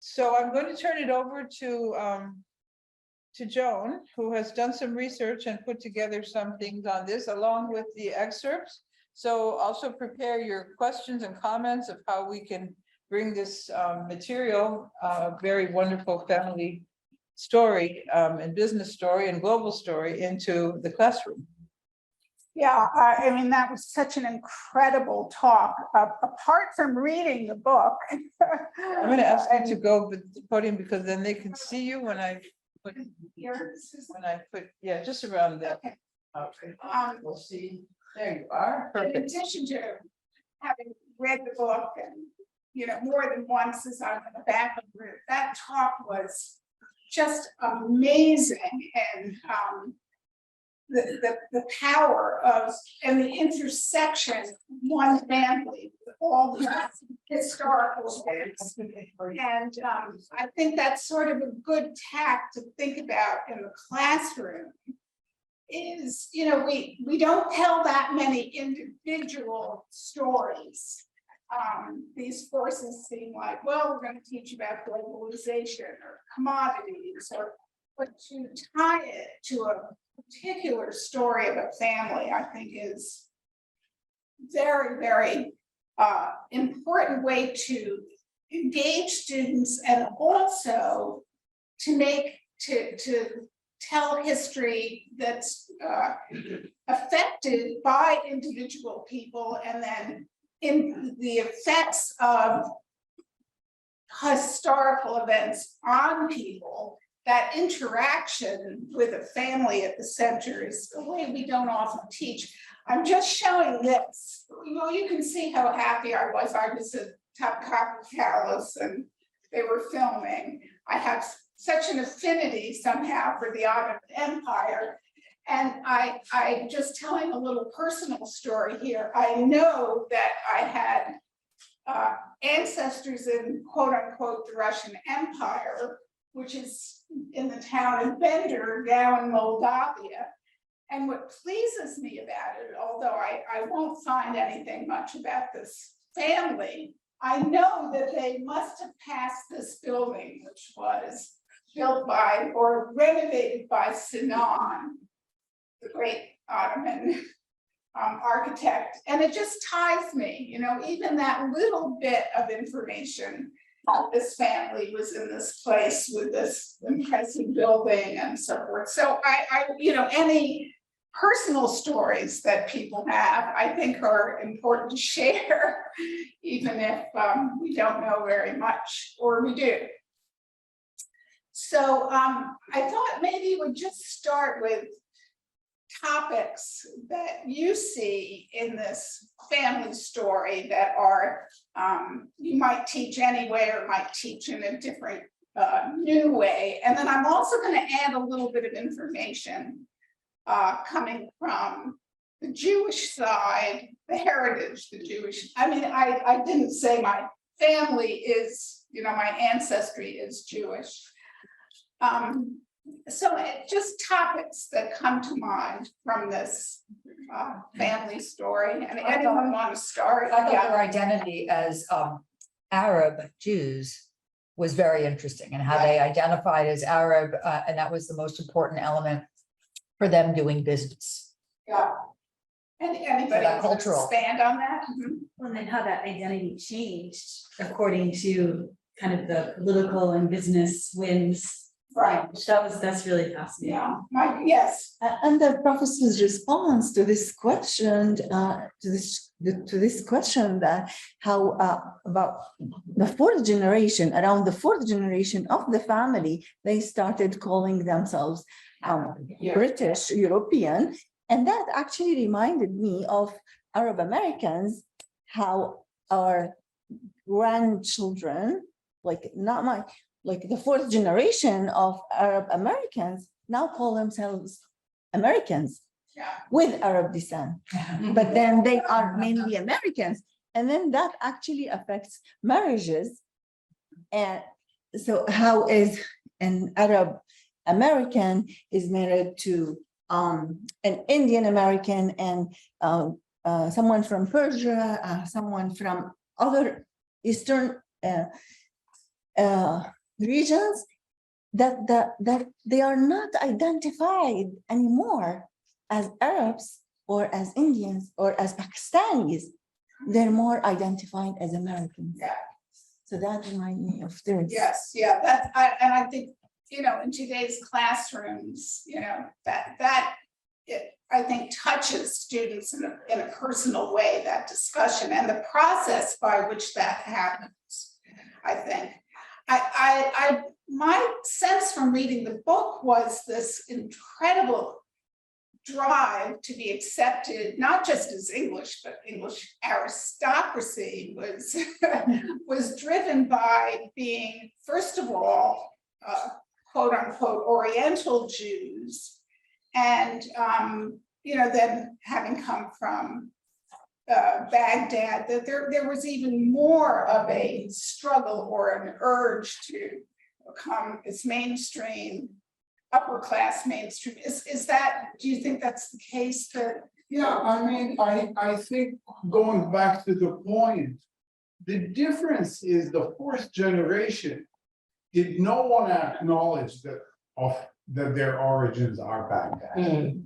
So I'm going to turn it over to Joan, who has done some research and put together some things on this along with the excerpts. So also prepare your questions and comments of how we can bring this material, very wonderful family story and business story and global story into the classroom. Yeah, I mean, that was such an incredible talk. Apart from reading the book. I'm going to ask you to go to the podium because then they can see you when I put, yeah, just around that. Okay. We'll see. There you are. In Perfect. addition to having read the book and, more than once as I'm in the back of the group, that talk was just amazing. And the power of and the intersection of one family with all the historical events. And I think that's sort of a good tack to think about in the classroom is, we don't tell that many individual stories. These courses seem like, well, we're going to teach about globalization or commodities, but to tie it to a particular story of a family, I think is very, very important way to engage students and also to tell history that's affected by individual people, and then in the effects of historical events on people. That interaction with a family at the center is the way we don't often teach. I'm just showing this. You can see how happy I was. I was at Topkapi Palace and they were filming. I have such an affinity somehow for the Ottoman Empire. And I just telling a little personal story here. I know that I had ancestors in quote unquote the Russian Empire, which is in the town of Bender, now in Moldavia. And what pleases me about it, although I won't find anything much about this family, I know that they must have passed this building, which was built by or renovated by Sinan, the great Ottoman architect. And it just ties me, even that little bit of information. This family was in this place with this impressive building and so forth. So any personal stories that people have, I think are important to share, even if we don't know very much, or we do. So I thought maybe we'd just start with topics that you see in this family story that are you might teach anyway or might teach in a different new way. And then I'm also going to add a little bit of information coming from the Jewish side, the heritage, the Jewish. I mean, I didn't say my family is, my ancestry is Jewish. So just topics that come to mind from this family story. And anyone want to start? I thought their identity as Arab Jews was very interesting, and how they identified as Arab, and that was the most important element for them doing business. Yeah. And anybody want to expand on that? Well, and then how that identity changed according to kind of the political and business wins. Right. That's really fascinating. Yeah. Yes. And the professor's response to this question, to this question, that how about the fourth generation, around the fourth generation of the family, they started calling themselves British, European, and that actually reminded me of Arab Americans, how our grandchildren, like the fourth generation of Arab Americans now call themselves Americans with Arab descent, but then they are mainly Americans. And then that actually affects marriages. And so how is an Arab American is married to an Indian American and someone from Persia, someone from other Eastern regions that they are not identified anymore as Arabs or as Indians or as Pakistanis. They're more identified as Americans. Yeah. So that reminds me of this. Yes, yeah, and I think, in today's classrooms, it, I think, touches students in a personal way, that discussion and the process by which that happens. I think, my sense from reading the book was this incredible drive to be accepted, not just as English, but English aristocracy was driven by being, first of all, quote unquote, Oriental Jews. And, then having come from Baghdad, that there was even more of a struggle or an urge to become as mainstream, upper class mainstream. Is that, do you think that's the case? That Yeah, I mean, I think going back to the point, the difference is the fourth generation, did no one acknowledge that their origins are Baghdad.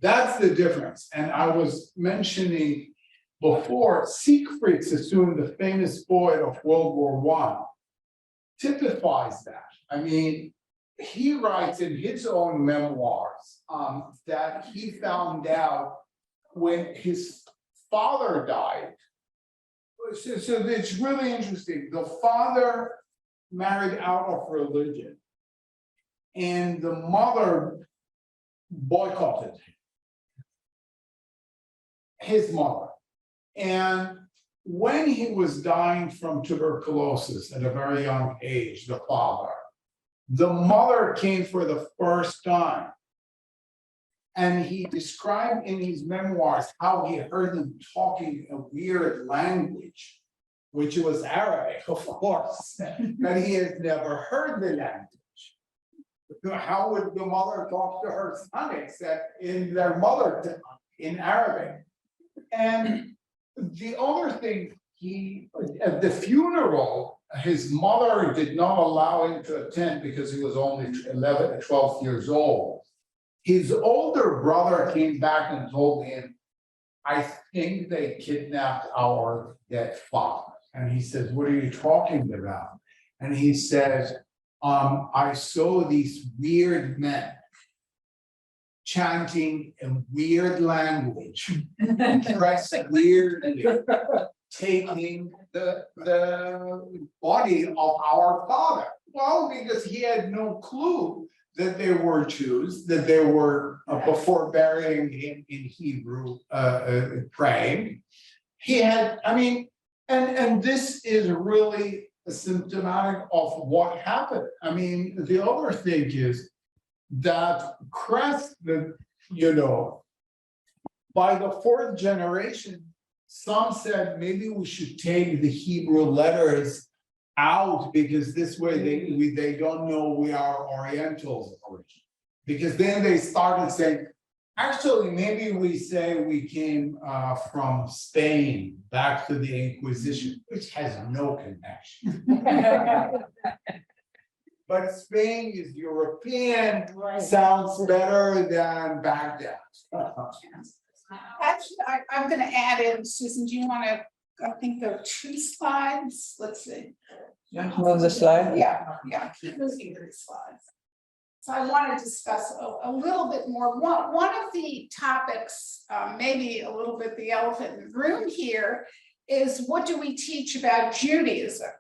That's the difference. And I was mentioning before, Siegfried Sassoon, the famous poet of World War I, typifies that. I mean, he writes in his own memoirs that he found out when his father died. So it's really interesting. The father married out of religion, and the mother boycotted his mother. And when he was dying from tuberculosis at a very young age, the father, the mother came for the first time. And he described in his memoirs how he heard them talking a weird language, which was Arabic, of course, but he had never heard the language. How would the mother talk to her son except in their mother tongue, in Arabic? And the other thing, at the funeral, his mother did not allow him to attend because he was only 11 or 12 years old. His older brother came back and told him, I think they kidnapped our dead father. And he says, what are you talking about? And he says, I saw these weird men chanting a weird language, dressed weirdly, taking the body of our father. Well, because he had no clue that they were Jews, that they were, before burying him in Hebrew, praying. He had, I mean, and this is really symptomatic of what happened. I mean, the other thing is that Crest, by the fourth generation, some said maybe we should take the Hebrew letters out because this way they don't know we are Orientals originally. Because then they started saying, actually, maybe we say we came from Spain back to the Inquisition, which has no connection. But Spain is European, sounds better than Baghdad. actually, I'm going to add in, Susan, do you want to? I think there are 2 slides. Let's see. Move the slide. Yeah, keep moving through the slides. So I want to discuss a little bit more. One of the topics, maybe a little bit the elephant in the room here, is what do we teach about Judaism,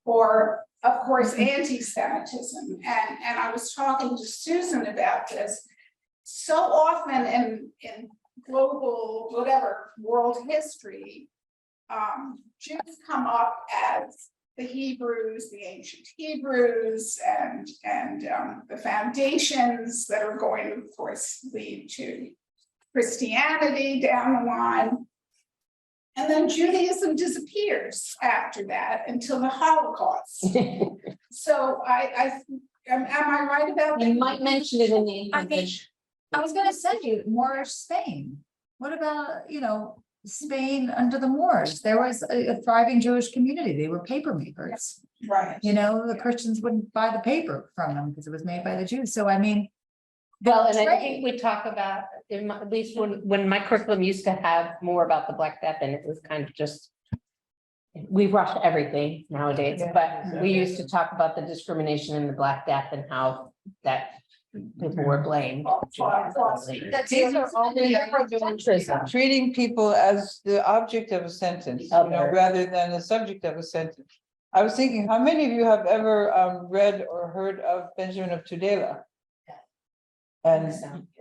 or of course anti-Semitism? And I was talking to Susan about this. So often in global, whatever, world history, Jews come up as the Hebrews, the ancient Hebrews, and the foundations that are going to, of course, lead to Christianity down the line. And then Judaism disappears after that until the Holocaust. So am I right about that? You might mention it in the. I mean, I was gonna send you more Spain. What about, Spain under the Moors? There was a thriving Jewish community. They were paper makers. Right. You know, the Christians wouldn't buy the paper from them because it was made by the Jews. So I mean. Well, and I trade. think we talk about, at least when my curriculum used to have more about the Black Death, and it was kind of just. We rush everything nowadays, but we used to talk about the discrimination in the Black Death and how that people were blamed. These are all the interests, treating people as the object of a sentence, rather than the subject of a sentence. I was thinking, how many of you have ever read or heard of Benjamin of Tudela? And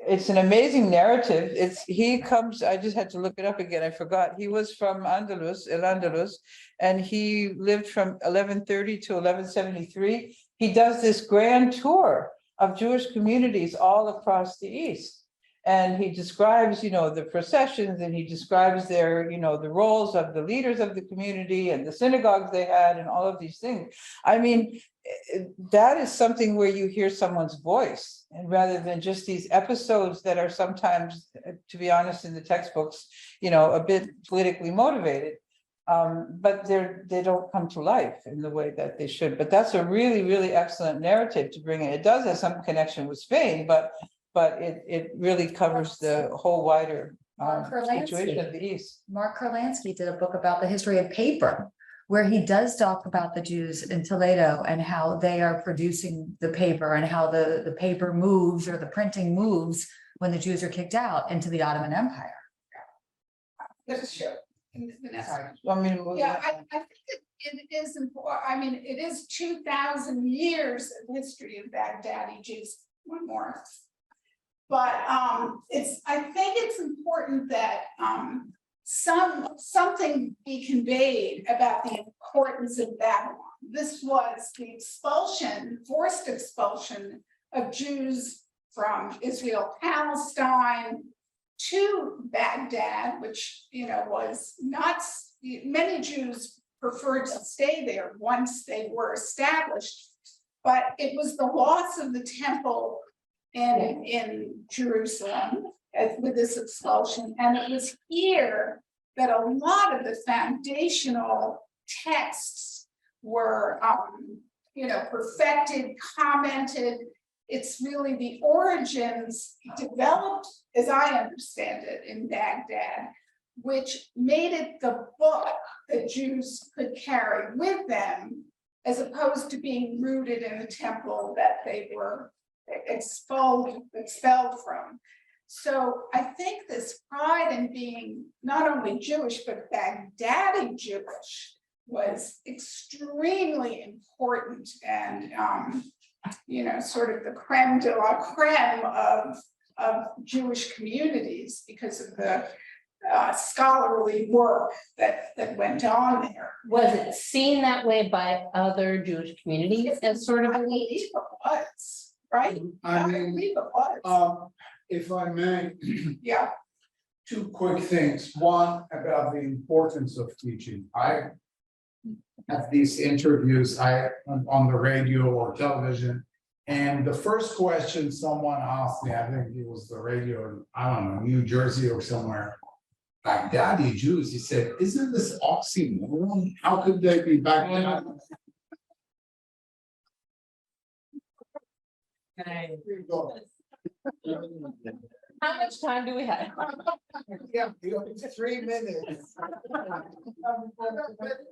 it's an amazing narrative. He comes, I just had to look it up again, I forgot. He was from Al-Andalus, and he lived from 1130 to 1173. He does this grand tour of Jewish communities all across the East. And he describes, the processions, and he describes their, the roles of the leaders of the community and the synagogues they had and all of these things. I mean, that is something where you hear someone's voice, and rather than just these episodes that are sometimes, to be honest, in the textbooks, a bit politically motivated. But they don't come to life in the way that they should. But that's a really, really excellent narrative to bring in. It does have some connection with Spain, but it really covers the whole wider situation of the East. Mark Kurlansky did a book about the history of paper, where he does talk about the Jews in Toledo and how they are producing the paper and how the paper moves, or the printing moves, when the Jews are kicked out into the Ottoman Empire. That's true. Vanessa. Want me to move Yeah, that? I think it is important. I mean, it is 2,000 years of history of Baghdadi Jews. One more. But I think it's important that something be conveyed about the importance of Babylon. This was the forced expulsion of Jews from Israel, Palestine, to Baghdad, which was not, many Jews preferred to stay there once they were established, but it was the loss of the temple in Jerusalem with this expulsion, and it was here that a lot of the foundational texts were perfected, commented. It's really the origins developed, as I understand it, in Baghdad, which made it the book that Jews could carry with them, as opposed to being rooted in the temple that they were expelled from. So I think this pride in being not only Jewish, but Baghdadi Jewish was extremely important, and sort of the creme de la creme of Jewish communities, because of the scholarly work that went on there. Was it seen that way by other Jewish communities as sort of I a believe it was, right? I mean, believe it was. if I may, Yeah, two quick things. One, about the importance of teaching. I have these interviews on the radio or television, and the first question someone asked me, I think it was the radio, I don't know, New Jersey or somewhere, Baghdadi Jews. He said, "Isn't this oxymoron? How could they be Baghdadi?" How much time do we have? Yeah, 3 minutes.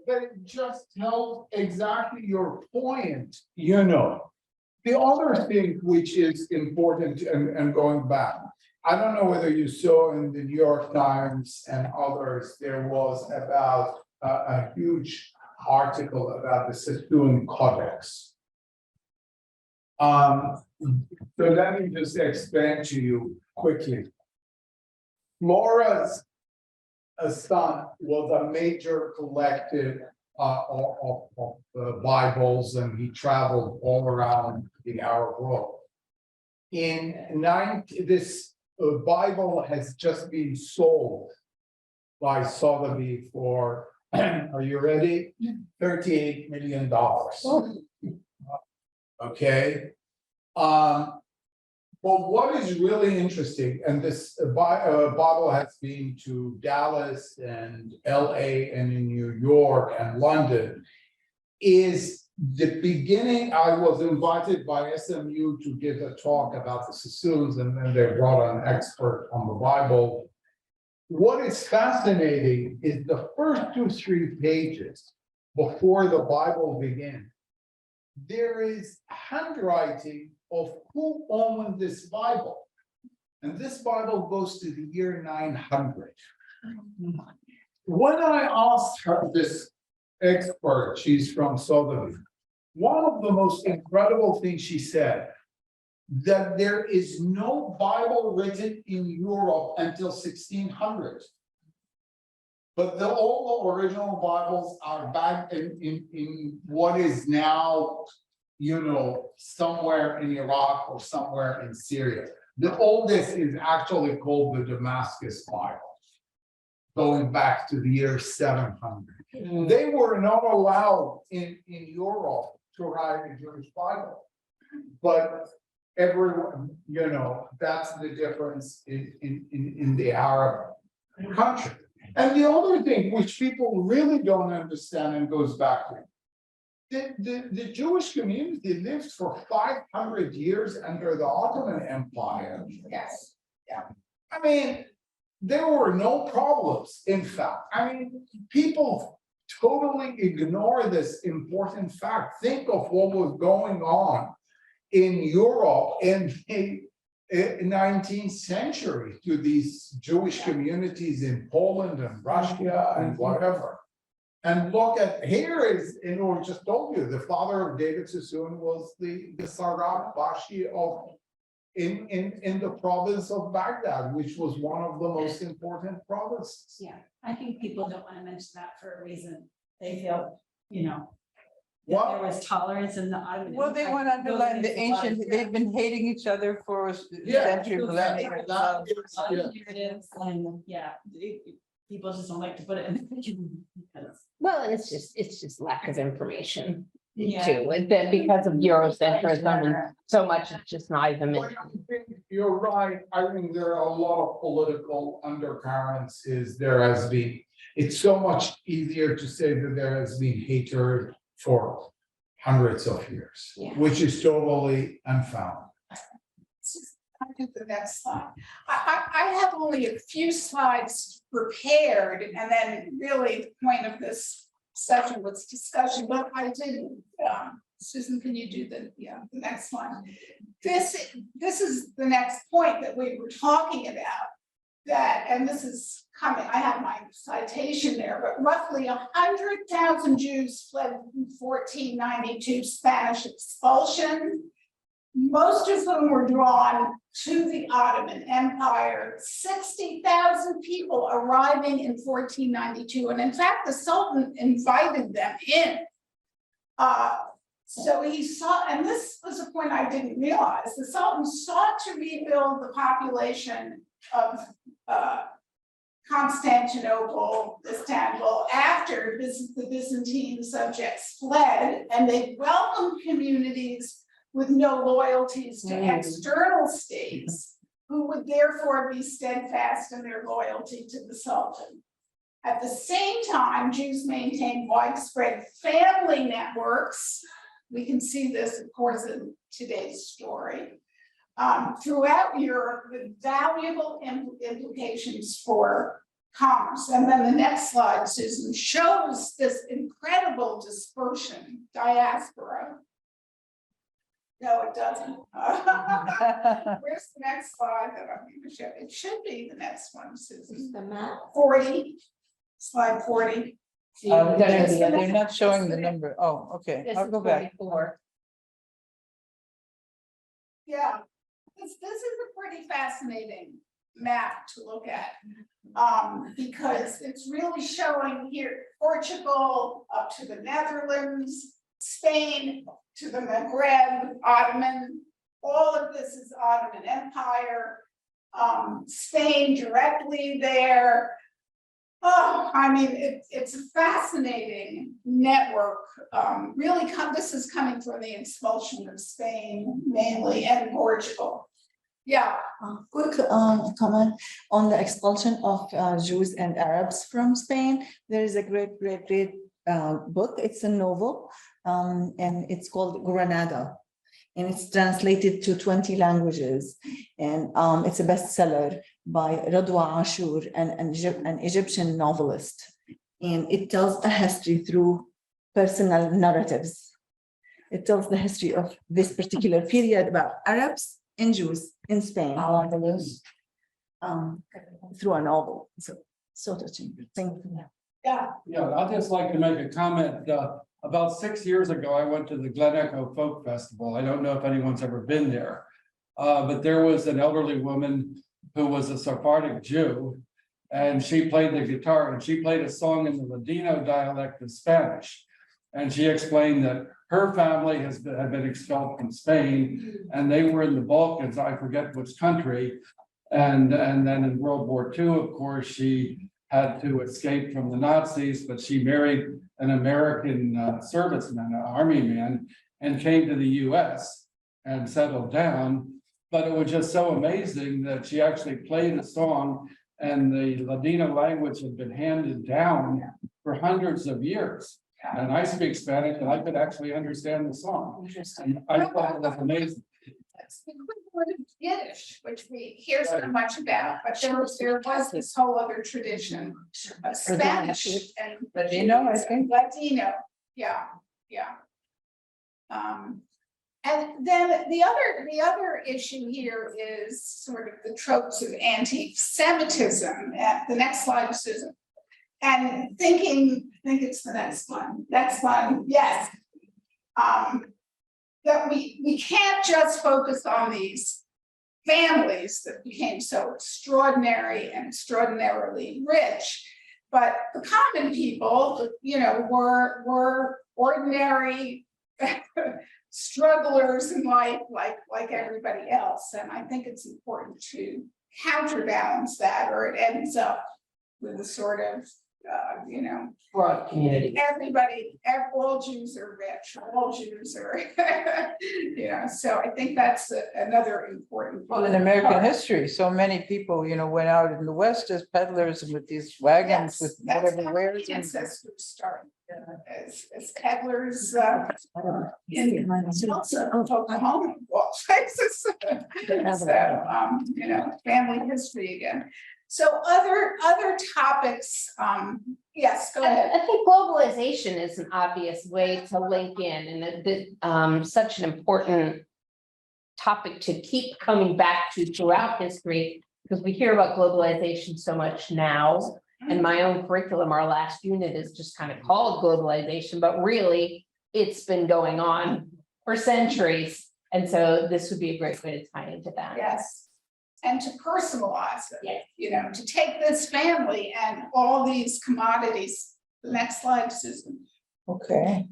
But it just tells exactly your point, The other thing which is important, and going back, I don't know whether you saw in the New York Times and others, there was about a huge article about the Sassoon Codex. So let me just explain to you quickly. Flora's son was a major collector of Bibles, and he traveled all around the Arab world. This Bible has just been sold by Sotheby's for, are you ready? $38 million. Okay. But what is really interesting, and this Bible has been to Dallas and LA and in New York and London, is the beginning, I was invited by SMU to give a talk about the Sassoons, and then they brought an expert on the Bible. What is fascinating is the first 2-3 pages before the Bible begins. There is handwriting of who owned this Bible. And this Bible goes to the year 900. When I asked her, this expert, she's from Sotheby's, one of the most incredible things she said, that there is no Bible written in Europe until 1600. But all the original Bibles are back in what is now, somewhere in Iraq or somewhere in Syria. The oldest is actually called the Damascus Bible, going back to the year 700. They were not allowed in Europe to write a Jewish Bible, but everyone, that's the difference in the Arab country. And the other thing which people really don't understand and goes back to, the Jewish community lived for 500 years under the Ottoman Empire. Yes, yeah. I mean, there were no problems, in fact. I mean, people totally ignore this important fact. Think of what was going on in Europe in the 19th century to these Jewish communities in Poland and Russia and whatever. And look at, here is, we just told you, the father of David Sassoon was the Sarat Bashi of in the province of Baghdad, which was one of the most important provinces. Yeah, I think people don't want to mention that for a reason. They feel, that Well- there was tolerance in the Ottoman. Well, they want to underline the ancient, they've been hating each other for Yeah. centuries, millennia. That is- And people just don't like to put it in. because- Well, and it's just lack of information Yeah. too, and then because of Eurocentrism and so much, it's just not even. Well, I think you're right. I think there are a lot of political undercurrents. It's so much easier to say that there has been hatred for hundreds of years, Yeah. which is totally unfounded. I think the next slide. I have only a few slides prepared, and then really the point of this session was discussion, but I didn't. Susan, can you do the next one? This is the next point that we were talking about. That, and this is coming, I have my citation there, but roughly 100,000 Jews fled in 1492 Spanish expulsion. Most of whom were drawn to the Ottoman Empire, 60,000 people arriving in 1492. And in fact, the Sultan invited them in. So he saw, and this was a point I didn't realize, the Sultan sought to rebuild the population of Constantinople, Istanbul, after the Byzantine subjects fled, and they welcomed communities with no loyalties to external states, who would therefore be steadfast in their loyalty to the Sultan. At the same time, Jews maintained widespread family networks. We can see this, of course, in today's story. Throughout Europe, with valuable implications for commerce. And then the next slide, Susan, shows this incredible dispersion, diaspora. No, it doesn't. Where's the next slide that I'm going to show? It should be the next one, Susan. The map. 40, slide 40. They're not showing the number. Oh, okay, This I'll is go back. 44. Yeah, this is a pretty fascinating map to look at. Because it's really showing here Portugal up to the Netherlands, Spain to the Maghreb, Ottoman, all of this is Ottoman Empire, Spain directly there. Oh, I mean, it's a fascinating network. Really, this is coming from the expulsion of Spain mainly and Portugal. Yeah. Quick comment on the expulsion of Jews and Arabs from Spain. There is a great book. It's a novel and it's called Granada. And it's translated to 20 languages. And it's a bestseller by Radwa Ashur, an Egyptian novelist. And it tells a history through personal narratives. It tells the history of this particular period about Arabs and Jews in Spain. Through a novel. So touching. Thank you. Yeah, Yeah, I'd just like to make a comment. About 6 years ago, I went to the Glen Echo Folk Festival. I don't know if anyone's ever been there. But there was an elderly woman who was a Sephardic Jew. And she played the guitar, and she played a song in the Ladino dialect of Spanish. And she explained that her family had been expelled from Spain, and they were in the Balkans, I forget which country. And then in World War II, of course, she had to escape from the Nazis, but she married an American serviceman, an army man, and came to the US and settled down. But it was just so amazing that she actually played a song, and the Ladino language had been handed down for hundreds of years. And I speak Spanish, and I could actually understand the song. interesting. I thought it was amazing. That's the equivalent of Yiddish, which we hear so much about, but there was this whole other tradition of Spanish and. Ladino, I think. Latino, yeah. And then the other issue here is sort of the tropes of anti-Semitism. The next slide, Susan. And I think it's the next one, yes. That we can't just focus on these families that became so extraordinary and extraordinarily rich, but the common people, were ordinary strugglers in life like everybody else. And I think it's important to counterbalance that, or it ends up with a sort of Broad community. all Jews are rich, all Jews are, so I think that's another important. Well, in American history, so many people, went out in the West as peddlers and with these wagons with whatever wares. Ancestors started as peddlers in Oklahoma, well, places. So, family history again. So other topics, yes, go ahead. I think globalization is an obvious way to link in, and such an important topic to keep coming back to throughout history, because we hear about globalization so much now. And my own curriculum, our last unit is just kind of called globalization, but really it's been going on for centuries. And so this would be a great way to tie into that. Yes. And to personalize it, Yes. to take this family and all these commodities. The next slide, Susan. Okay.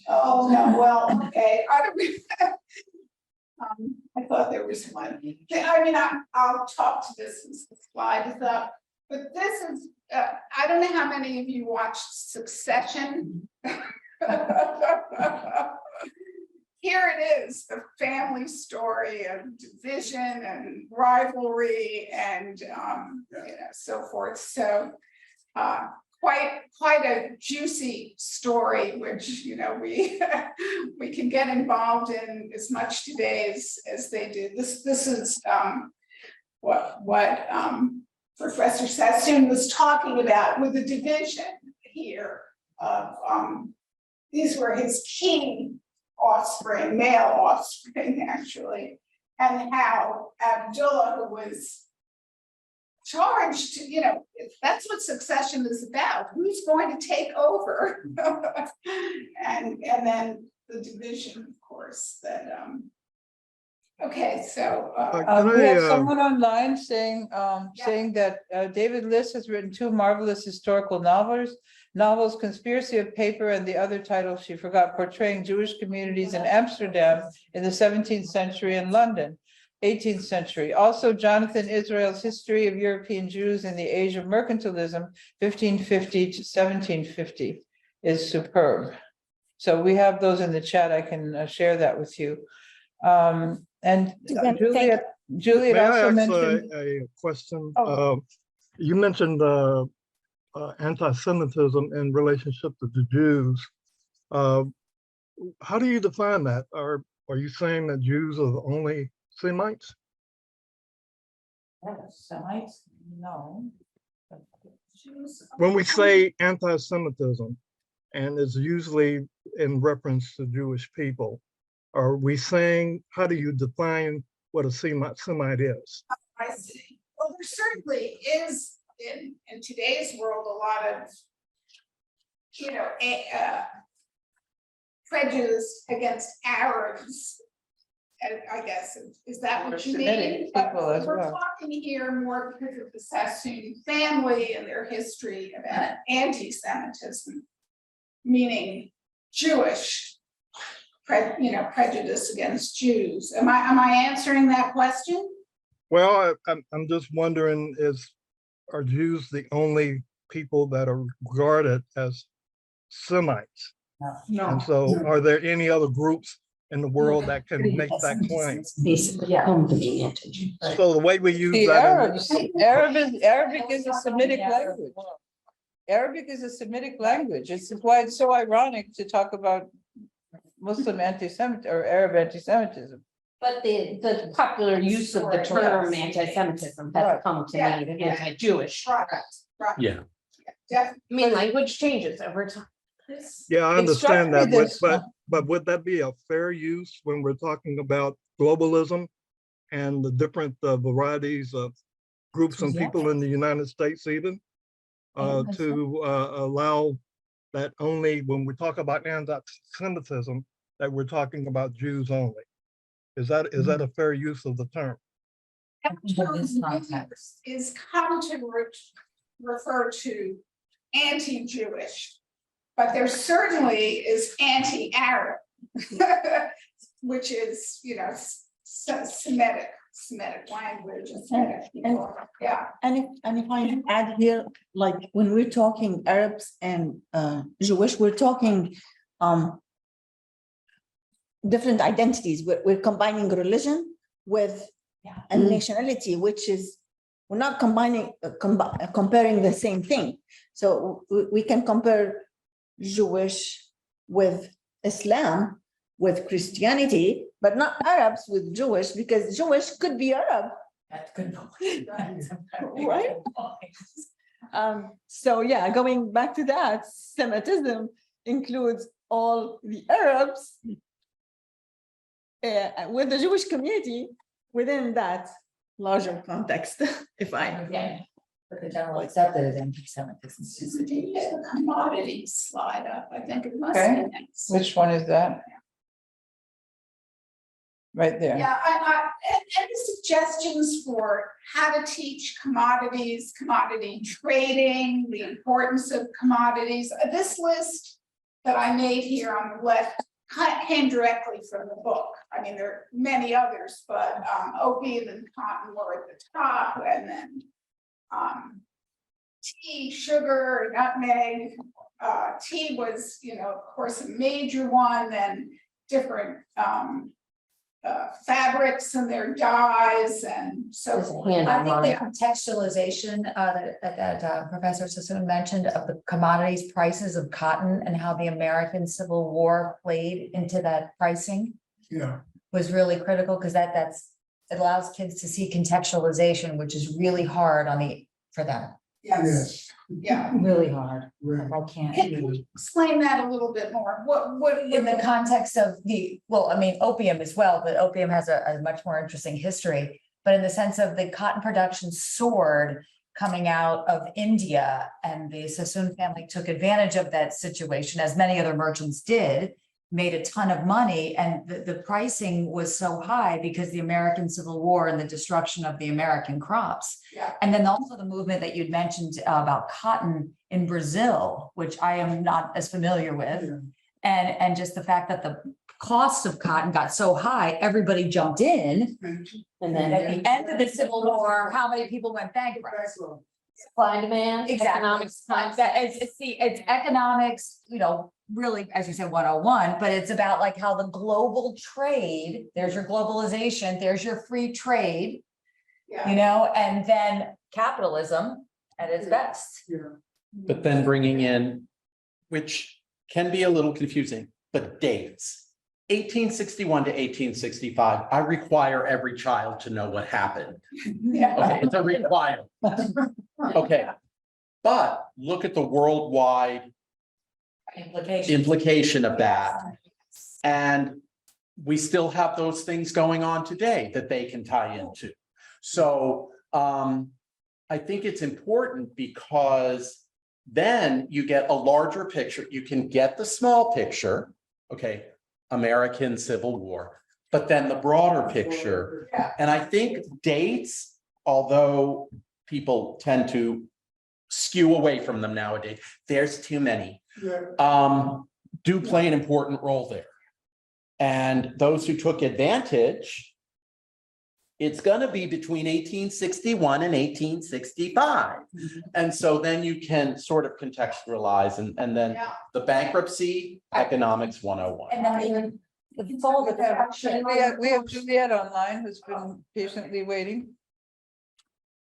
Oh, no, well, okay, I thought there was one. I'll talk to this as the slide is up, but this is, I don't know how many of you watched Succession. Here it is, the family story of division and rivalry and so forth. So quite a juicy story, which we can get involved in as much today as they did. This is what Professor Sassoon was talking about with the division here of these were his key offspring, male offspring actually, and how Abdullah, who was charged to, that's what succession is about. Who's going to take over? and then the division, of course, that okay, so We have someone online saying that David Liss has written 2 marvelous historical novels, Conspiracy of Paper and the other title she forgot, portraying Jewish communities in Amsterdam in the 17th century and London, 18th century. Also, Jonathan Israel's History of European Jews in the Age of Mercantilism, 1550 to 1750 is superb. So we have those in the chat. I can share that with you. And Juliet May I also ask mentioned. a question? Oh. You mentioned anti-Semitism in relationship to the Jews. How do you define that? Are you saying that Jews are the only Semites? Semites, no. When we say anti-Semitism, and it's usually in reference to Jewish people, are we saying, how do you define what a Semite is? I see. Well, there certainly is in today's world, a lot of, prejudice against Arabs. And I guess, is that Or what you Semitic mean? But people as we're well. talking here more because of the Sassoon family and their history of anti-Semitism, meaning Jewish, prejudice against Jews. Am I answering that question? Well, I'm just wondering, are Jews the only people that are regarded as Semites? No. And so are there any other groups in the world that can make that claim? Basically, home to being anti-Jew. So the way we use The that, Arabic is a Semitic language. Arabic is a Semitic language. This is why it's so ironic to talk about Muslim anti-Semit or Arab anti-Semitism. But the popular use of the term anti-Semitism has Right. come to mean anti-Jewish. Right. Yeah. Definitely. I mean, language changes over time. yeah, I It struck understand me that, this- but would that be a fair use when we're talking about globalism and the different varieties of groups and people in the United States even? To allow that only when we talk about anti-Semitism, that we're talking about Jews only. Is that a fair use of the term? Is come to refer to anti-Jewish, but there certainly is anti-Arab, which is, Semitic language, and Semitic people. Yeah. And if I add here, like when we're talking Arabs and Jewish, we're talking different identities. We're combining religion with a nationality, which is, we're not combining, comparing the same thing. So we can compare Jewish with Islam, with Christianity, but not Arabs with Jewish, because Jewish could be Arab. That's good. Right? So yeah, going back to that, Semitism includes all the Arabs with the Jewish community within that larger context, if I. But the general accepted as anti-Semitism. The commodities slide up, I think it must Okay. be next. Which one is that? Right there. Yeah, and the suggestions for how to teach commodities, commodity trading, the importance of commodities. This list that I made here on the left came directly from the book. I mean, there are many others, but opium and cotton were at the top, and then tea, sugar, nutmeg. Tea was, of course, a major one, then different fabrics and their dyes and so forth. I think the contextualization that Professor Sassoon mentioned of the commodities prices of cotton and how the American Civil War played into that pricing was really critical, because it allows kids to see contextualization, which is really hard for them. Yes. Yeah. Really hard. Like, I Can can't. you explain that a little bit more? What In the context of opium as well, but opium has a much more interesting history. But in the sense of the cotton production soared coming out of India, and the Sassoon family took advantage of that situation, as many other merchants did, made a ton of money, and the pricing was so high because the American Civil War and the destruction of the American crops. Yeah. And then also the movement that you'd mentioned about cotton in Brazil, which I am not as familiar with. And just the fact that the cost of cotton got so high, everybody jumped in. And then at the end of the Civil War, how many people went bankrupt? Supply and demand. Exactly. Economics. It's economics, really, as you said, 101, but it's about like how the global trade, there's your globalization, there's your free trade, Yeah. and then capitalism at its best. but then bringing in, which can be a little confusing, but dates. 1861 to 1865, I require every child to know what happened. Okay, it's a requirement. Okay, but look at the worldwide implication of that. And we still have those things going on today that they can tie into. So I think it's important because then you get a larger picture. You can get the small picture, okay, American Civil War, but then the broader picture. And I think dates, although people tend to skew away from them nowadays, there's too many, do play an important role there. And those who took advantage, it's going to be between 1861 and 1865. And so then you can sort of contextualize and then the bankruptcy economics 101. And then even the fall of the. We have Juliet online who's been patiently waiting.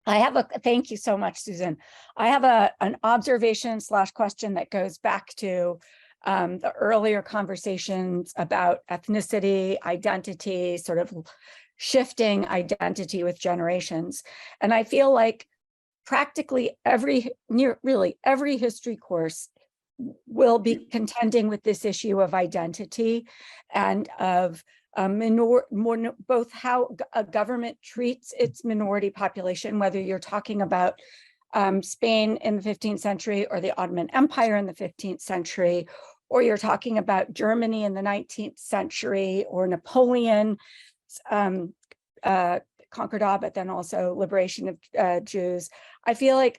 Thank you so much, Susan. I have an observation / question that goes back to the earlier conversations about ethnicity, identity, sort of shifting identity with generations. And I feel like practically really every history course will be contending with this issue of identity and of both how a government treats its minority population, whether you're talking about Spain in the 15th century or the Ottoman Empire in the 15th century, or you're talking about Germany in the 19th century or Napoleon conquered all, but then also liberation of Jews. I feel like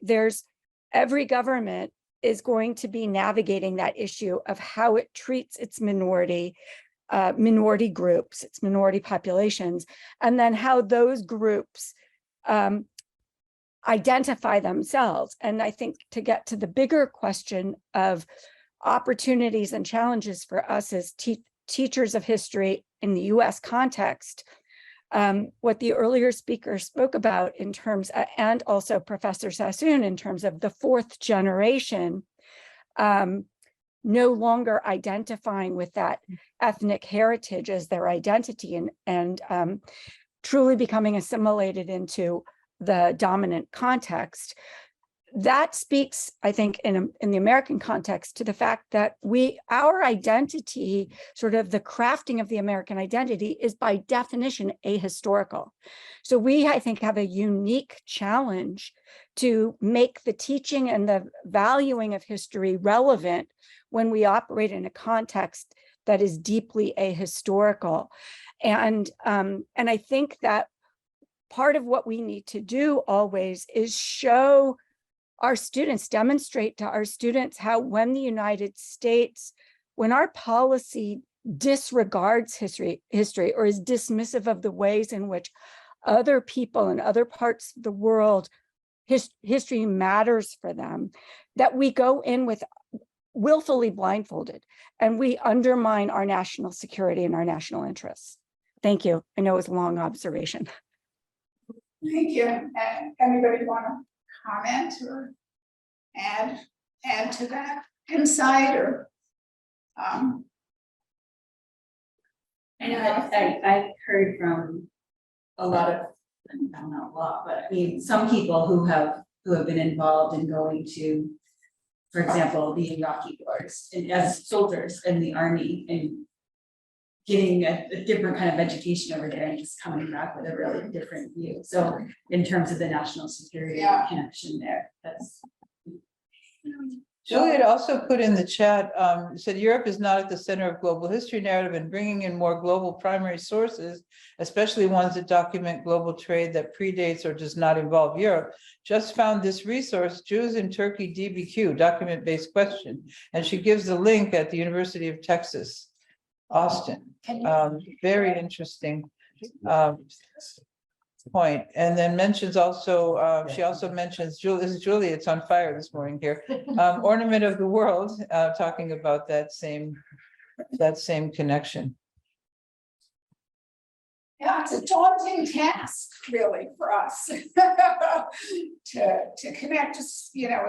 every government is going to be navigating that issue of how it treats its minority groups, its minority populations, and then how those groups identify themselves. And I think to get to the bigger question of opportunities and challenges for us as teachers of history in the US context, what the earlier speaker spoke about in terms, and also Professor Sassoon, in terms of the fourth generation, no longer identifying with that ethnic heritage as their identity and truly becoming assimilated into the dominant context. That speaks, I think, in the American context to the fact that our identity, sort of the crafting of the American identity, is by definition ahistorical. So we, I think, have a unique challenge to make the teaching and the valuing of history relevant when we operate in a context that is deeply ahistorical. And I think that part of what we need to do always is show our students, demonstrate to our students how when the United States, when our policy disregards history or is dismissive of the ways in which other people in other parts of the world, history matters for them, that we go in with willfully blindfolded and we undermine our national security and our national interests. Thank you. I know it was a long observation. Thank you. Anybody want to comment or add to that insight or? I know that I've heard from a lot of, not a lot, but I mean, some people who have been involved in going to, for example, the Iraqi wars and as soldiers in the army and getting a different kind of education over there and just coming back with a really different view. So in terms of the national security connection there, that's. Juliet also put in the chat, said Europe is not at the center of global history narrative, and bringing in more global primary sources, especially ones that document global trade that predates or does not involve Europe. Just found this resource, Jews in Turkey DBQ, document-based question. And she gives the link at the University of Texas, Austin. Very interesting point. And then mentions also, she also mentions, this is Juliet's on fire this morning here, Ornament of the World, talking about that same connection. Yeah, it's a daunting task, really, for us. To connect, you know,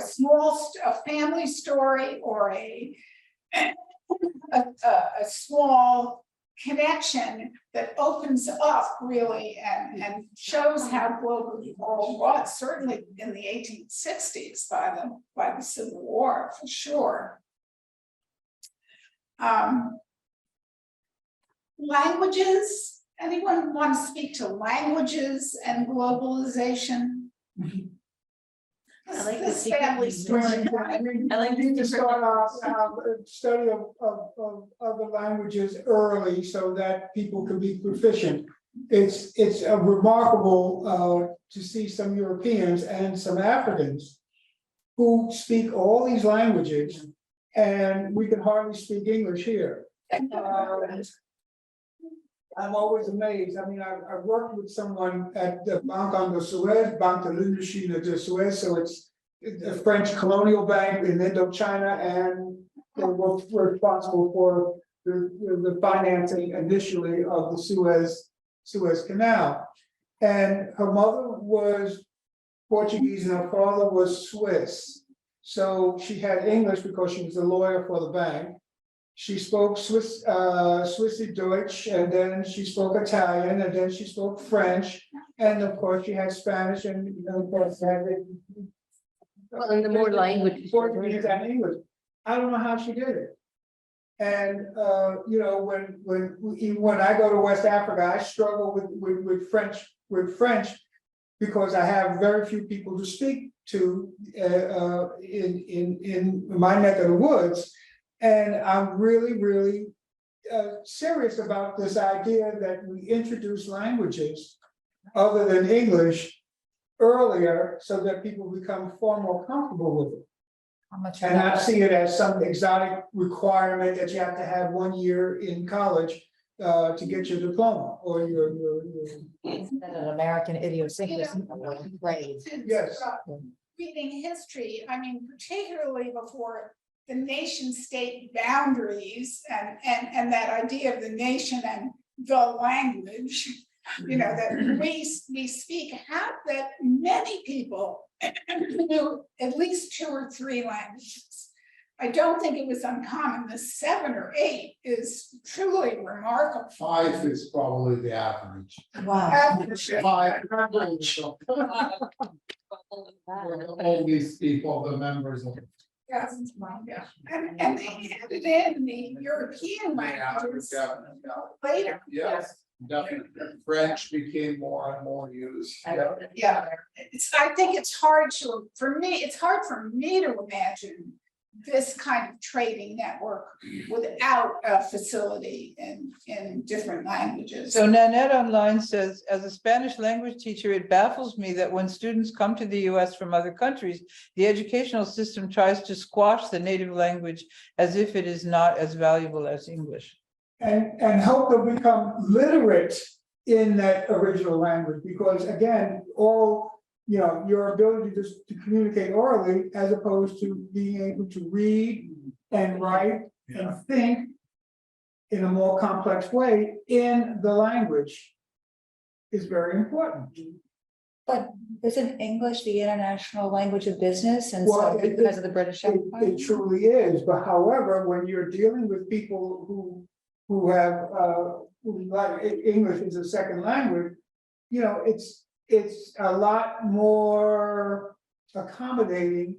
a family story or a small connection that opens up really and shows how global the world was, certainly in the 1860s by the Civil War, for sure. Languages, anyone want to speak to languages and globalization? I like the This secret family story. I like We need to the start our study of other languages early so that people can be proficient. It's remarkable to see some Europeans and some Africans who speak all these languages, and we can hardly speak English here. I'm always amazed. I mean, I've worked with someone at the Banque de Suez, Banque de l'Indochine de Suez, so it's a French colonial bank in Indochina, and they were responsible for the financing initially of the Suez Canal. And her mother was Portuguese and her father was Swiss. So she had English because she was a lawyer for the bank. She spoke Swissy Deutsch, and then she spoke Italian, and then she spoke French, and of course she had Spanish, and of course had Well, and the more languages. Portuguese and English. I don't know how she did it. And you know, when I go to West Africa, I struggle with French because I have very few people to speak to in my neck of the woods. And I'm really serious about this idea that we introduce languages other than English earlier so that people become far more comfortable with it. How much? And not see it as some exotic requirement that you have to have 1 year in college to get your diploma or your. An American idiosyncrasy. Right. Yes. Reading history, I mean, particularly before the nation state boundaries and that idea of the nation and the language, you know, that we speak, have that many people knew at least 2 or 3 languages. I don't think it was uncommon. The 7 or 8 is truly remarkable. 5 is probably the average. Wow. Average. 5. All these people, the members of. Yes, yeah. And they added in the European languages later. Yes, definitely. French became more and more used. Yeah, I think it's hard for me to imagine this kind of trading network without a facility in different languages. So Nanette online says, as a Spanish language teacher, it baffles me that when students come to the US from other countries, the educational system tries to squash the native language as if it is not as valuable as English. And help them become literate in that original language, because again, your ability to communicate orally as opposed to being able to read and write and think in a more complex way in the language is very important. But isn't English the international language of business, and Well, so because of the British Empire? It truly is, but however, when you're dealing with people who have like English as a second language, you know, it's a lot more accommodating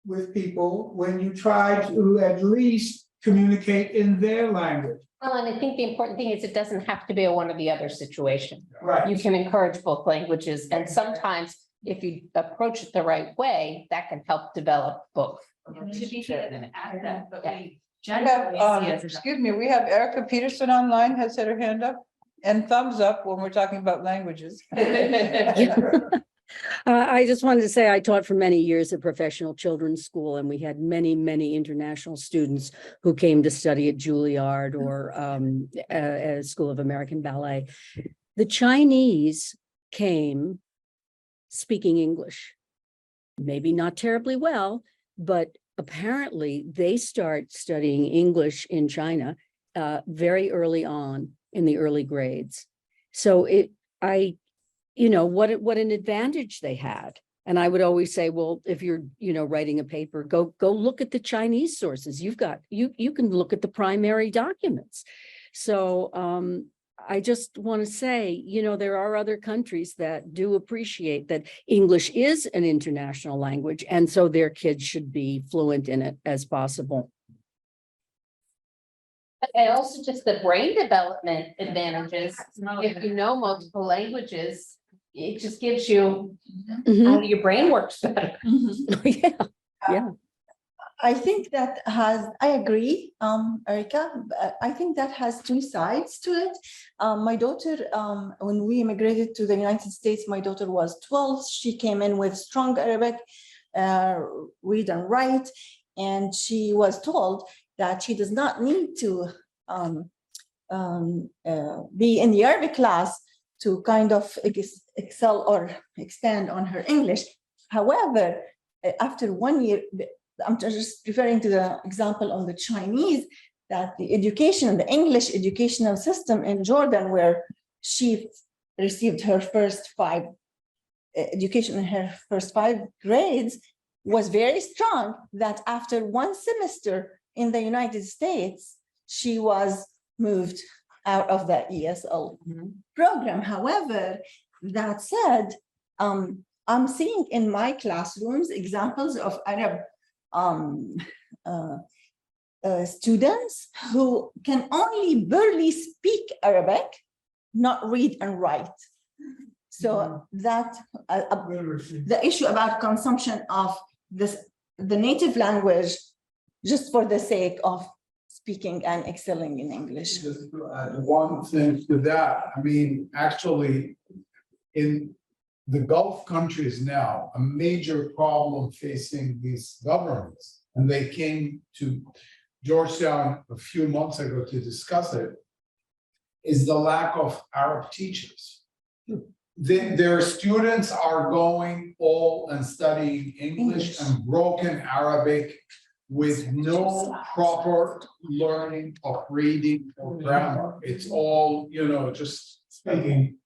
with people when you try to at least communicate in their language. Well, and I think the important thing is it doesn't have to be a one or the other situation. Right. You can encourage both languages, and sometimes if you approach it the right way, that can help develop both. To be an asset, but we We generally have, see it as excuse me, we have Erica Peterson online has had her hand up and thumbs up when we're talking about languages. I just wanted to say I taught for many years at professional children's school, and we had many international students who came to study at Juilliard or at School of American Ballet. The Chinese came speaking English, maybe not terribly well, but apparently they start studying English in China very early on in the early grades. So what an advantage they had. And I would always say, well, if you're, writing a paper, go look at the Chinese sources. You can look at the primary documents. So I just want to say, there are other countries that do appreciate that English is an international language, and so their kids should be fluent in it as possible. And also just the brain development advantages, if you know multiple languages, it just gives you, how your brain works better. Yeah. I think I agree, Erica, but I think that has two sides to it. My daughter, when we immigrated to the United States, my daughter was 12. She came in with strong Arabic, read and write, and she was told that she does not need to be in the Arabic class to kind of excel or expand on her English. However, after 1 year, I'm just referring to the example on the Chinese, that the education, the English educational system in Jordan, where she received her first 5 education in her first 5 grades, was very strong, that after 1 semester in the United States, she was moved out of the ESL program. However, that said, I'm seeing in my classrooms examples of Arab students who can only barely speak Arabic, not read and write. So that the issue about consumption of the native language just for the sake of speaking and excelling in English. Just to add one thing to that, I mean, actually, in the Gulf countries now, a major problem facing these governments, and they came to Georgetown a few months ago to discuss it, is the lack of Arab teachers. Their students are going all and studying English and broken Arabic with no proper learning of reading or grammar. It's all, just speaking.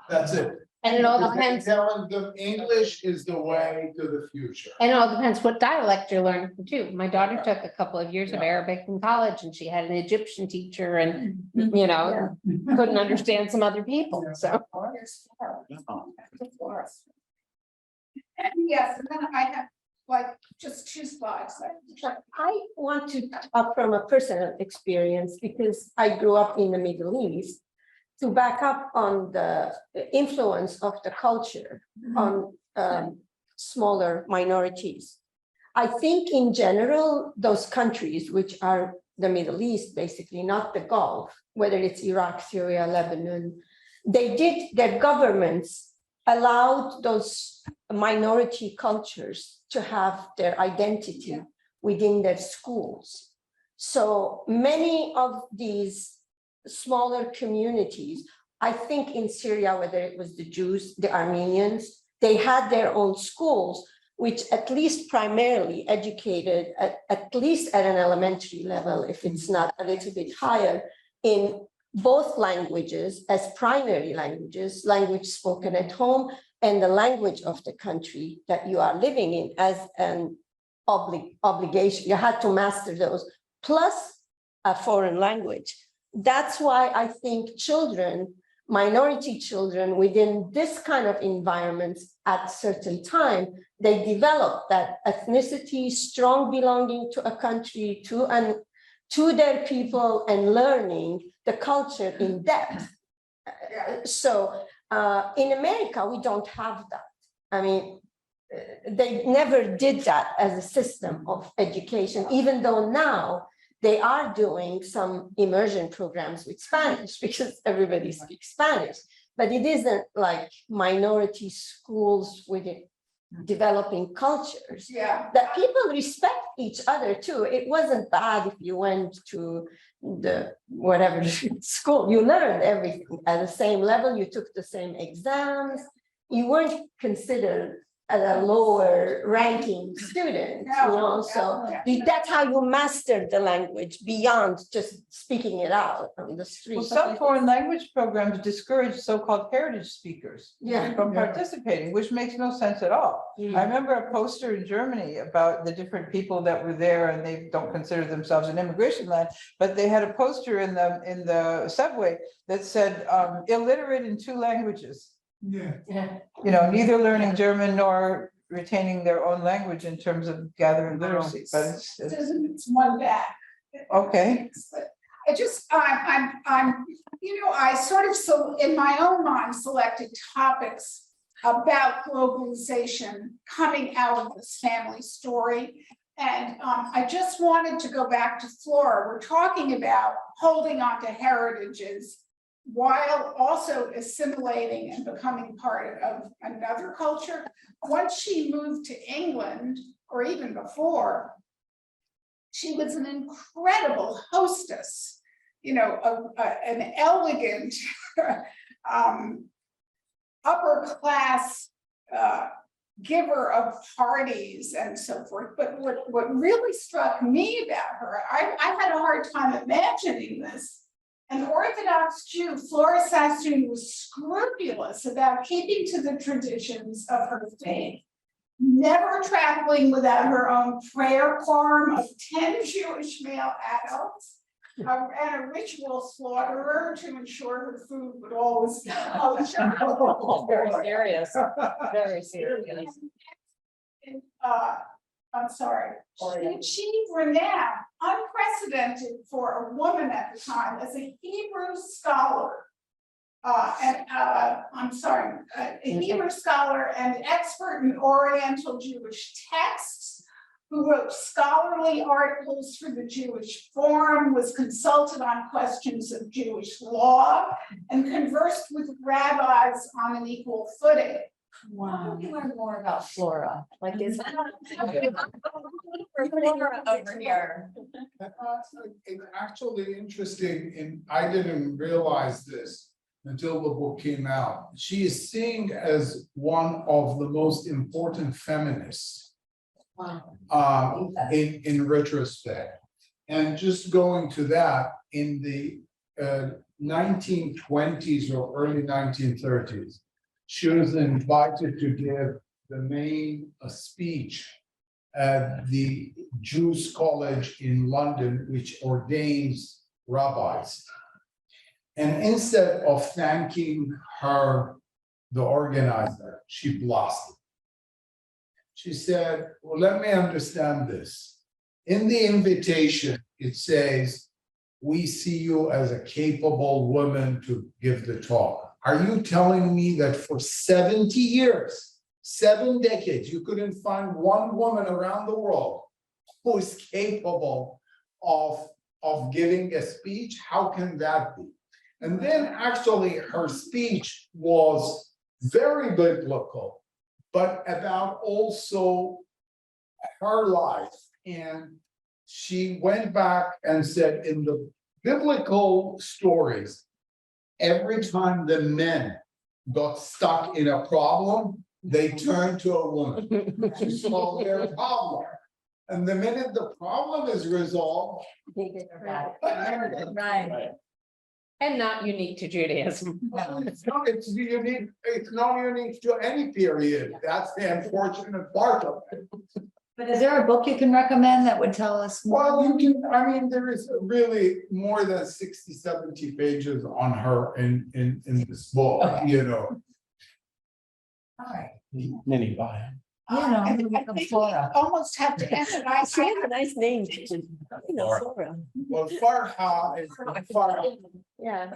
That's it. And it all depends. Telling them English is the way to the future. And it all depends what dialect you're learning too. My daughter took a couple of years of Arabic in college, and she had an Egyptian teacher, and couldn't understand some other people. So Yes, and then I have just 2 slides. I want to talk from a personal experience because I grew up in the Middle East, to back up on the influence of the culture on smaller minorities. I think in general, those countries, which are the Middle East, basically not the Gulf, whether it's Iraq, Syria, Lebanon, their governments allowed those minority cultures to have their identity within their schools. So many of these smaller communities, I think in Syria, whether it was the Jews, the Armenians, they had their own schools, which at least primarily educated, at least at an elementary level, if it's not a little bit higher, in both languages as primary languages, language spoken at home, and the language of the country that you are living in as an obligation. You had to master those, plus a foreign language. That's why I think children, minority children within this kind of environments at certain time, they develop that ethnicity, strong belonging to a country, to their people, and learning the culture in depth. So in America, we don't have that. I mean, they never did that as a system of education, even though now they are doing some immersion programs with Spanish because everybody speaks Spanish, but it isn't like minority schools with developing cultures. That people respect each other too. It wasn't bad if you went to the whatever school, you learned everything at the same level, you took the same exams, you weren't considered a lower ranking student, so that's how you master the language beyond just speaking it out on the street. Well, some foreign language programs discourage so-called heritage speakers Yeah. from participating, which makes no sense at all. I remember a poster in Germany about the different people that were there, and they don't consider themselves an immigration land, but they had a poster in the subway that said illiterate in 2 languages. Yeah. You know, neither learning German nor retaining their own language in terms of gathering literacy, but It's one back. okay. I just, I'm, I sort of, so in my own mind, selected topics about globalization coming out of this family story. And I just wanted to go back to Flora. We're talking about holding on to heritages while also assimilating and becoming part of another culture. Once she moved to England, or even before, she was an incredible hostess, an elegant, upper class giver of parties and so forth. But what really struck me about her, I had a hard time imagining this. An Orthodox Jew, Flora Sassoon was scrupulous about keeping to the traditions of her faith, never traveling without her own prayer quorum of 10 Jewish male adults, and a ritual slaughterer to ensure her food would always be kosher. Very serious, very serious. And, I'm sorry, she renowned, unprecedented for a woman at the time, as a Hebrew scholar. A Hebrew scholar and expert in Oriental Jewish texts, who wrote scholarly articles for the Jewish Forum, was consulted on questions of Jewish law, and conversed with rabbis on an equal footing. Wow. We learn more about Flora, like is. Over here. It's actually interesting, and I didn't realize this until the book came out. She is seen as one of the most important feminists. Wow. In retrospect. And just going to that, in the 1920s or early 1930s, she was invited to give the main speech at the Jews College in London, which ordains rabbis. And instead of thanking her, the organizer, she blushed. She said, well, let me understand this. In the invitation, it says, we see you as a capable woman to give the talk. Are you telling me that for 70 years, 7 decades, you couldn't find one woman around the world who is capable of giving a speech? How can that be? And then actually her speech was very biblical, but about also her life. And she went back and said, in the biblical stories, every time the men got stuck in a problem, they turned to a woman to solve their problem. And the minute the problem is resolved, Right. And not unique to Judaism. it's not unique to any period. That's the unfortunate part of it. But is there a book you can recommend that would tell us more? Well, there is really more than 60, 70 pages on her in this book, Okay. All right. Mini bio. I think we almost have to end it. She had a nice name. Flora. Well, Farha is Farha, Yeah.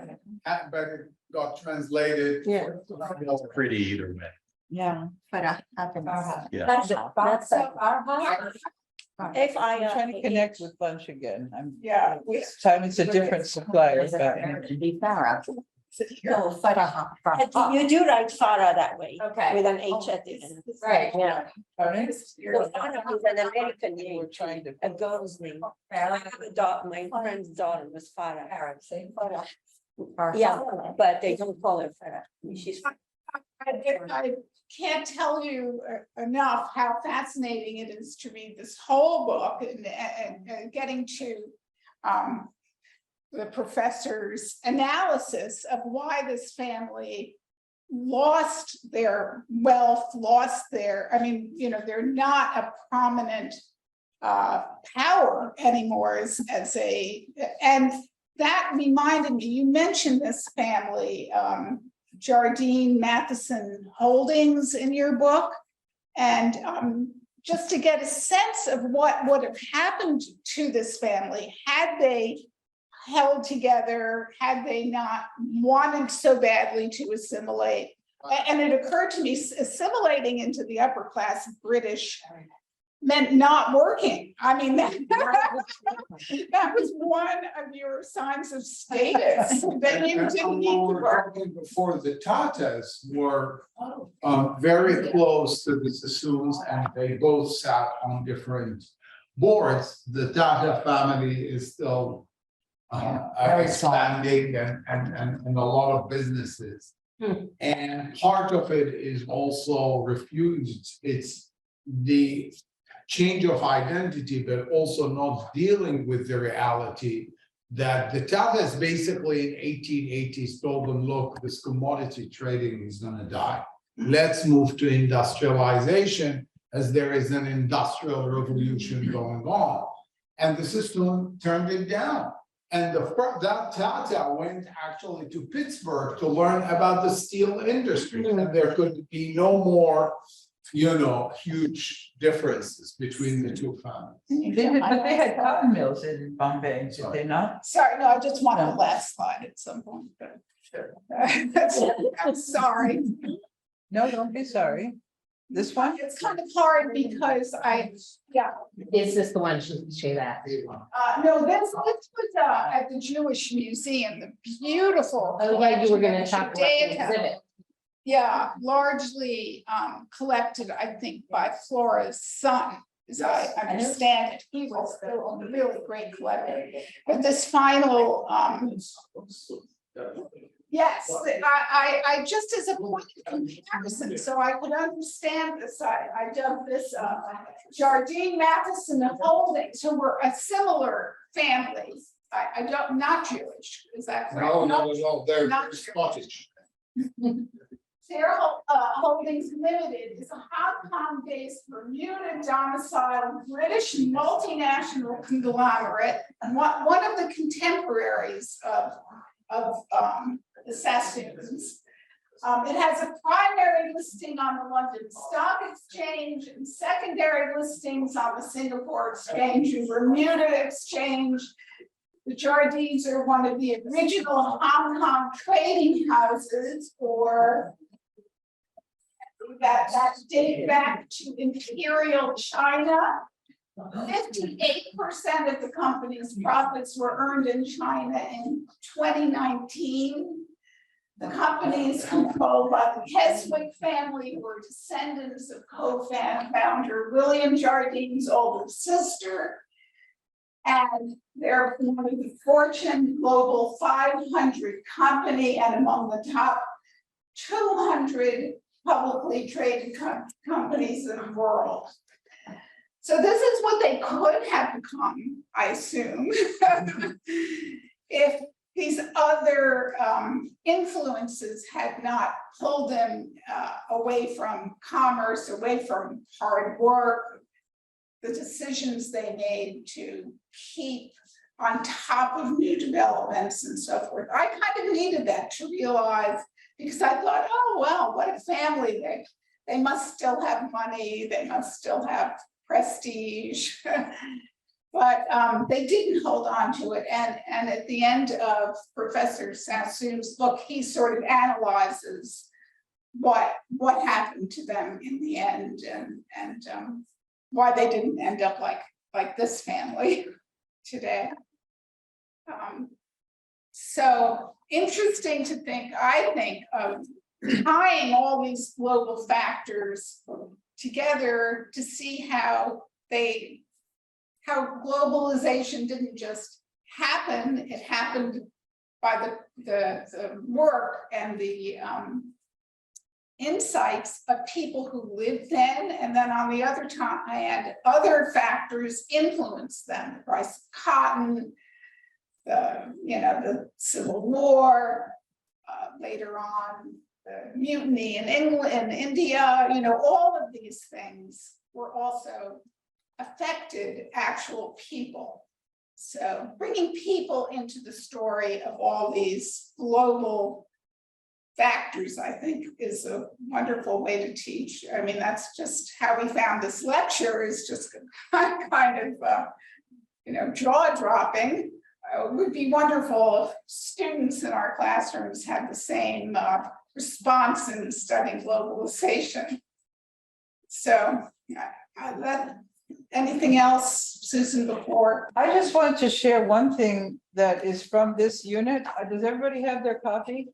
but it got translated. Yeah. It's pretty either way. Yeah. Yeah. That's If I'm I. trying to connect with lunch again. Yeah. This time it's a different supplier, but. No, Farah. You do write Farah that way. Okay. With an H at the end. Right, Yeah. Pardon? So Farah is an American name, We're trying to. a girl's name. I have a daughter, my friend's daughter was Farah. Arab, say. Farah. Yeah, but they don't call her Farah. She's. I can't tell you enough how fascinating it is to read this whole book and getting to the professor's analysis of why this family lost their wealth, lost their, I mean, you know, they're not a prominent power anymore as a, and that reminded me, you mentioned this family, Jardine Matheson Holdings in your book. And just to get a sense of what would have happened to this family had they held together, had they not wanted so badly to assimilate. And it occurred to me, assimilating into the upper class British meant not working. I mean, that was one of your signs of status that you didn't need to work. Before the Tatas were very close to the Sassoons, and they both sat on different boards. The Tata family is still very expanding and a lot of businesses. And part of it is also refused. It's the change of identity, but also not dealing with the reality that the Tatas basically in 1880s told them, look, this commodity trading is going to die. Let's move to industrialization, as there is an industrial revolution going on. And the system turned it down. And that Tata went actually to Pittsburgh to learn about the steel industry. And there could be no more, you know, huge differences between the two families. But they had cotton mills in Bombay, did they not? Sorry, no, I just want the last slide at some point, but Sure. I'm sorry. No, don't be sorry. This one? It's kind of hard because Is this the one she that? no, this was at the Jewish Museum, the beautiful. Oh, yeah, you were gonna collection talk of about the Judaica. exhibit. Yeah, largely collected, I think, by Flora's son, as I understand it. He was a really great collector. But this final, yes, I just as a point of comparison, so I could understand this, I dubbed this Jardine Matheson Holdings, who were a similar family. I don't, not Jewish, is that correct? No, they're Not Scottish. Their Holdings Limited is a Hong Kong-based Bermuda domiciled British multinational conglomerate, and one of the contemporaries of the Sassoons. It has a primary listing on the London Stock Exchange and secondary listings on the Singapore Exchange and Bermuda Exchange. The Jardines are one of the original Hong Kong trading houses, or that date back to Imperial China. 58% of the company's profits were earned in China in 2019. The company is controlled by the Keswick family, who are descendants of co-founder William Jardine's older sister. And they're one of the Fortune Global 500 company and among the top 200 publicly traded companies in the world. So this is what they could have become, I assume, if these other influences had not pulled them away from commerce, away from hard work, the decisions they made to keep on top of new developments and so forth. I kind of needed that to realize, because I thought, oh, well, what a family. They must still have money, they must still have prestige. But they didn't hold on to it. And at the end of Professor Sassoon's book, he sort of analyzes what happened to them in the end, and why they didn't end up like this family today. So interesting to think, I think, of tying all these global factors together to see how globalization didn't just happen, it happened by the work and the insights of people who lived then, and then on the other hand, other factors influence them, the price of cotton, the Civil War, later on, the mutiny in England and India, all of these things were also affected actual people. So bringing people into the story of all these global factors, I think, is a wonderful way to teach. I mean, that's just how we found this lecture, is just kind of, jaw-dropping. It would be wonderful if students in our classrooms had the same response in studying globalization. So, anything else, Susan, before? I just want to share one thing that is from this unit. Does everybody have their copy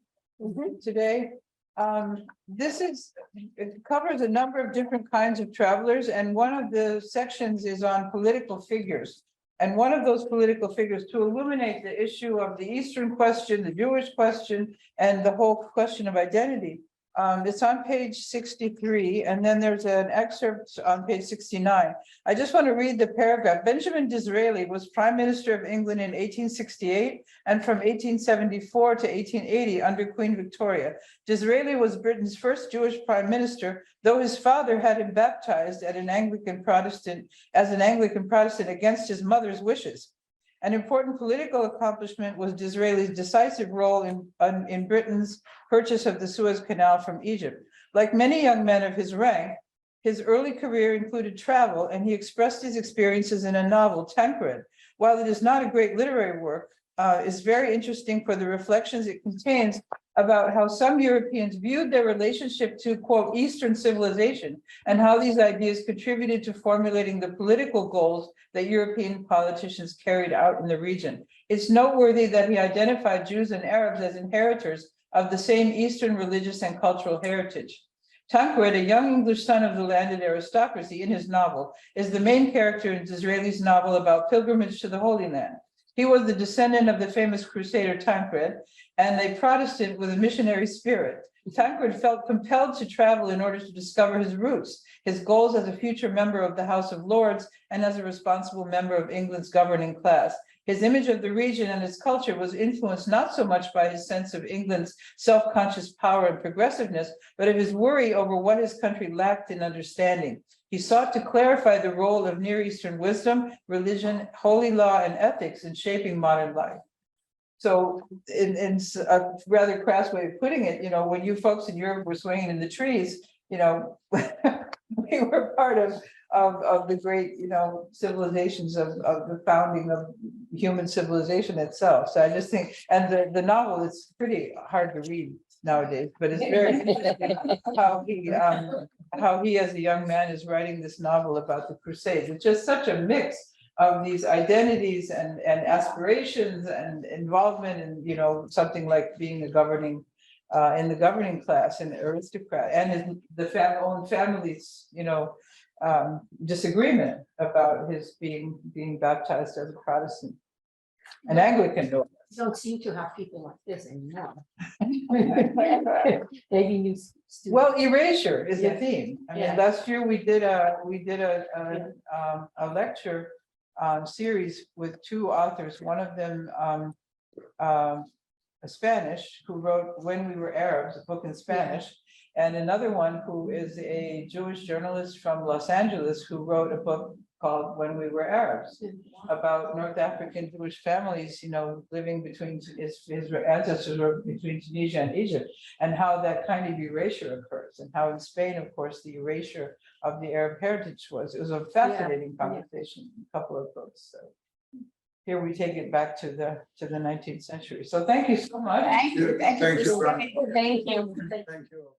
today? It covers a number of different kinds of travelers, and one of the sections is on political figures. And one of those political figures, to illuminate the issue of the Eastern question, the Jewish question, and the whole question of identity. It's on page 63, and then there's an excerpt on page 69. I just want to read the paragraph. Benjamin Disraeli was Prime Minister of England in 1868 and from 1874 to 1880 under Queen Victoria. Disraeli was Britain's first Jewish Prime Minister, though his father had him baptized as an Anglican Protestant against his mother's wishes. An important political accomplishment was Disraeli's decisive role in Britain's purchase of the Suez Canal from Egypt. Like many young men of his rank, his early career included travel, and he expressed his experiences in a novel, Tancred. While it is not a great literary work, it's very interesting for the reflections it contains about how some Europeans viewed their relationship to, quote, Eastern civilization, and how these ideas contributed to formulating the political goals that European politicians carried out in the region. It's noteworthy that he identified Jews and Arabs as inheritors of the same Eastern religious and cultural heritage. Tancred, a young English son of the landed aristocracy in his novel, is the main character in Disraeli's novel about pilgrimage to the Holy Land. He was the descendant of the famous crusader Tancred, and a Protestant with a missionary spirit. Tancred felt compelled to travel in order to discover his roots, his goals as a future member of the House of Lords and as a responsible member of England's governing class. His image of the region and its culture was influenced not so much by his sense of England's self-conscious power and progressiveness, but of his worry over what his country lacked in understanding. He sought to clarify the role of Near Eastern wisdom, religion, holy law, and ethics in shaping modern life. So in a rather crass way of putting it, when you folks in Europe were swinging in the trees, we were part of the great, civilizations of the founding of human civilization itself. So I just think, and the novel is pretty hard to read nowadays, but it's very interesting how he as a young man is writing this novel about the Crusades. It's just such a mix of these identities and aspirations and involvement in, something like being a governing in the governing class and aristocrat, and the own family's, disagreement about his being baptized as a Protestant, an Anglican. Don't seem to have people like this anymore. Maybe new students. Well, erasure is the theme. I mean, Yeah. last year we did a lecture series with two authors. One of them a Spanish, who wrote When We Were Arabs, a book in Spanish, and another one who is a Jewish journalist from Los Angeles who wrote a book called When We Were Arabs, about North African Jewish families, living between his ancestors were between Tunisia and Egypt, and how that kind of erasure occurs, and how in Spain, of course, the erasure of the Arab heritage was. It was a fascinating conversation, a couple of books. So here we take it back to the 19th century. So thank you so much. Thank you. Thank you. Thank you. Thank you.